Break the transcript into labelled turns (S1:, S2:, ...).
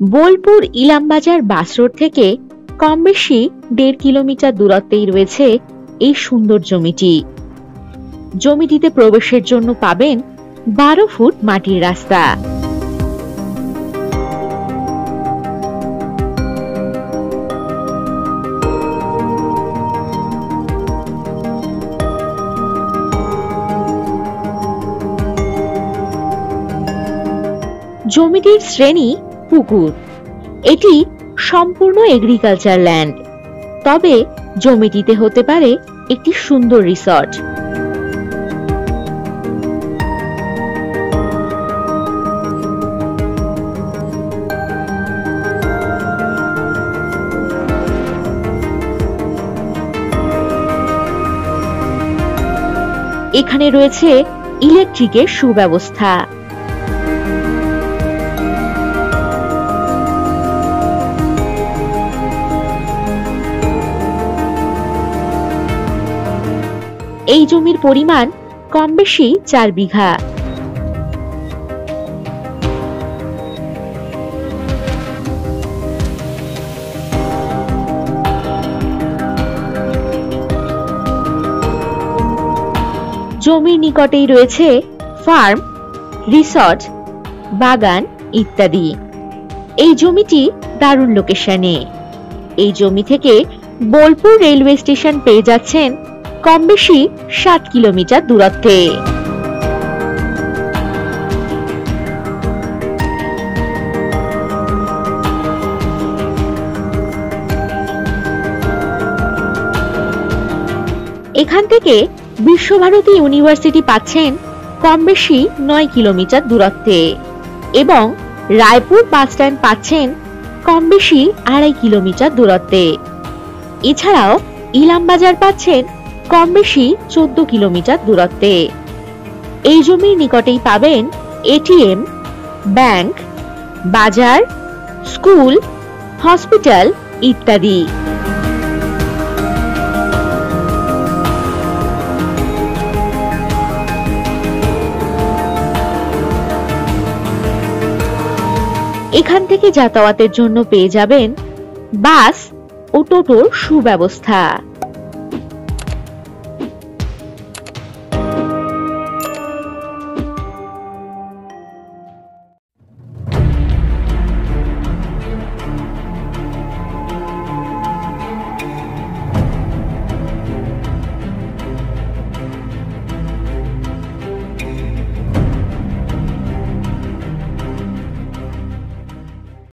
S1: বোলপুর ইলামবাজার বাস road থেকে কম বেশি ১.৫ kilometre দূরত্বেই রয়েছে এই সুন্দর জমিটি। জমিটিতে প্রবেশের জন্য পাবেন ১২ ফুট মাটির রাস্তা। জমিটির শ্রেণী পুকুর। এটি সম্পূর্ণ এগ্রিকালচার ল্যান্ড, তবে জমিটিতে হতে পারে একটি সুন্দর রিসর্ট। এখানে রয়েছে ইলেকট্রিকের সুব্যবস্থা। এই জমির পরিমাণ কম বেশি ৪ বিঘা। জমির নিকটেই রয়েছে ফার্ম, রিসর্ট, বাগান ইত্যাদি। এই জমিটি দারুণ লোকেশনে। এই জমি থেকে বোলপুর রেলওয়ে স্টেশন পেয়ে যাচ্ছেন কম বেশি ৭ কিলোমিটার দূরত্বে। এখান থেকে বিশ্বভারতী ইউনিভার্সিটি পাচ্ছেন কম বেশি ৯ কিলোমিটার দূরত্বে এবং রায়পুর বাস স্ট্যান্ড পাচ্ছেন কম বেশি ২.৫ কিলোমিটার দূরত্বে। এছাড়াও ইলামবাজার পাচ্ছেন কম বেশি ১৪ কিলোমিটার দূরত্বে। এই জমির নিকটেই পাবেন এটিএম, ব্যাংক, বাজার, স্কুল, হসপিটাল ইত্যাদি। এখান থেকে যাতায়াতের জন্য পেয়ে যাবেন বাস ও টোটোর সুব্যবস্থা।